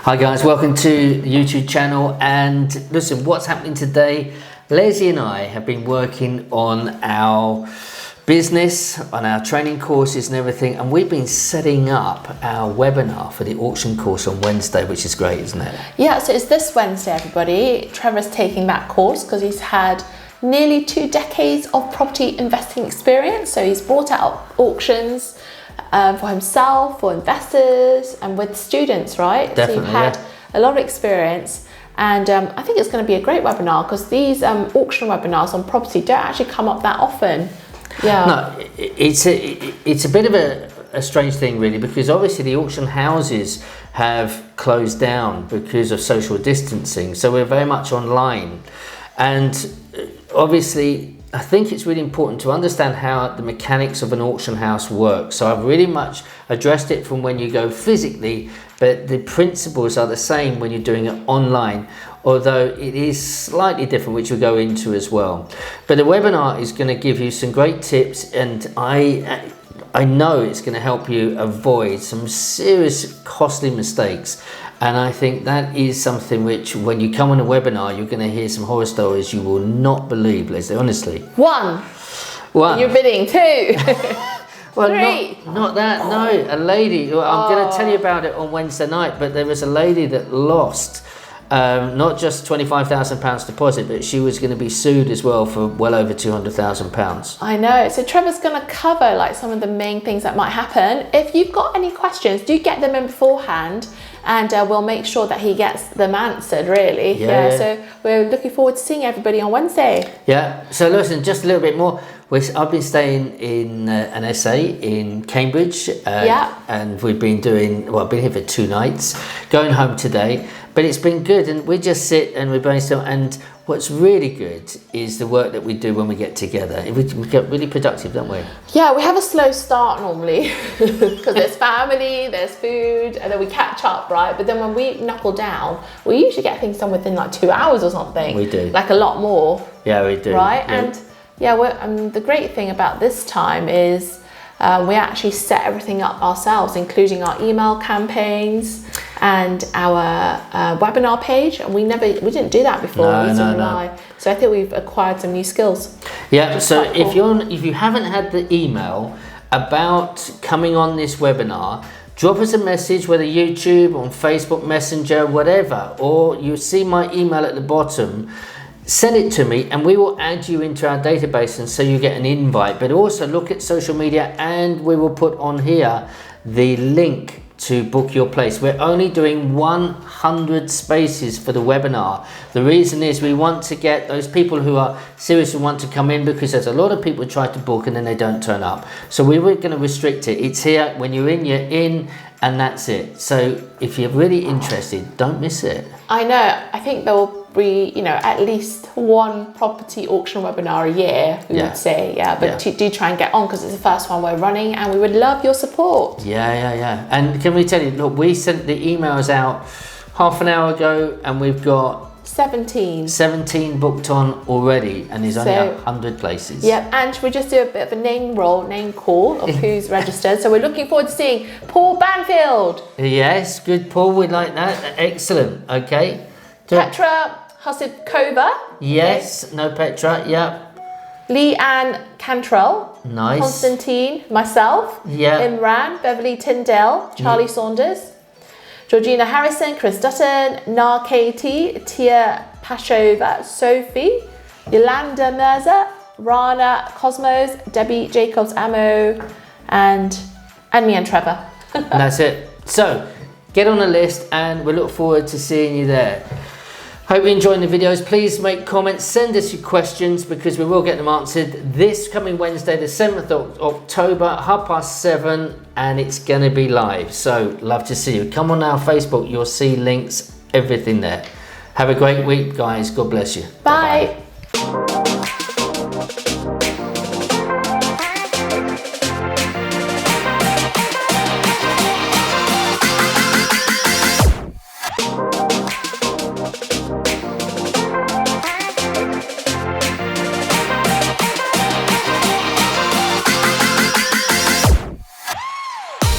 Hi guys, welcome to the YouTube channel. And listen, what's happening today? Leslie and I have been working on our business, on our training courses and everything, and we've been setting up our webinar for the auction course on Wednesday, which is great, isn't it? Yeah, so it's this Wednesday, everybody. Trevor's taking that course because he's had nearly 2 decades of property investing experience. So he's brought out auctions for himself, for investors, and with students, right? Definitely, so you've had a lot of experience. And I think it's going to be a great webinar because these auction webinars on property don't actually come up that often. Yeah. No, it's a bit of a strange thing really, because obviously the auction houses have closed down because of social distancing. So we're very much online. And obviously, I think it's really important to understand how the mechanics of an auction house work. So I've really much addressed it from when you go physically, but the principles are the same when you're doing it online, although it is slightly different, which we'll go into as well. But the webinar is going to give you some great tips, and I know it's going to help you avoid some serious costly mistakes. And I think that is something which, when you come on a webinar, you're going to hear some horror stories you will not believe, Leslie, honestly. One. You're bidding. 2. Well, 3. not that, no. A lady, I'm going to tell you about it on Wednesday night, but there was a lady that lost not just £25,000 deposit, but she was going to be sued as well for well over £200,000. I know. So Trevor's going to cover like some of the main things that might happen. If you've got any questions, do get them in beforehand, and we'll make sure that he gets them answered, really. Yeah. So we're looking forward to seeing everybody on Wednesday. Yeah. So listen, just a little bit more. I've been staying in an SA in Cambridge, and we've been I've been here for 2 nights, going home today, but it's been good, and we just sit and we brainstorm, and what's really good is the work that we do when we get together. We get really productive, don't we? Yeah, we have a slow start normally because there's family, there's food, and then we catch up, right? But then when we knuckle down, we usually get things done within like 2 hours or something. We do. Like a lot more. Yeah, we do. Right? Yeah. And the great thing about this time is we actually set everything up ourselves, including our email campaigns and our webinar page. And we didn't do that before. No. So I think we've acquired some new skills. Yeah. So if you haven't had the email about coming on this webinar, drop us a message, whether YouTube, on Facebook Messenger, whatever, or you see my email at the bottom. Send it to me and we will add you into our database, and so you get an invite. But also look at social media, and we will put on here the link to book your place. We're only doing 100 spaces for the webinar. The reason is we want to get those people who are serious and want to come in, because there's a lot of people who try to book and then they don't turn up. So we were going to restrict it. It's here. When you're in, and that's it. So if you're really interested, don't miss it. I know. I think there will be, at least 1 property auction webinar a year, we would say. But do try and get on, because it's the first one we're running, and we would love your support. Yeah. And can we tell you, look, we sent the emails out half an hour ago, and we've got 17 booked on already, and there's only 100 places. Yep, and we just do a bit of a name call of who's registered. So we're looking forward to seeing Paul Banfield. Yes, good, Paul. We like that. Excellent. Okay. Petra Husibkova. Yes, okay. No Petra. Yep. Leanne Cantrell. Nice. Constantine. Myself. Yeah. Imran. Beverly Tyndale. Charlie Saunders. Georgina Harrison, Chris Dutton, Nar Katie, Tia Pashova, Sophie, Yolanda Mirza, Rana Cosmos, Debbie Jacobs Ammo, and me and Trevor. And that's it. So get on the list, and we look forward to seeing you there. Hope you're enjoying the videos. Please make comments, send us your questions, because we will get them answered this coming Wednesday, the 7th of October, 7:30, and it's going to be live. So love to see you. Come on our Facebook, you'll see links, everything there. Have a great week, guys. God bless you. Bye. Bye-bye.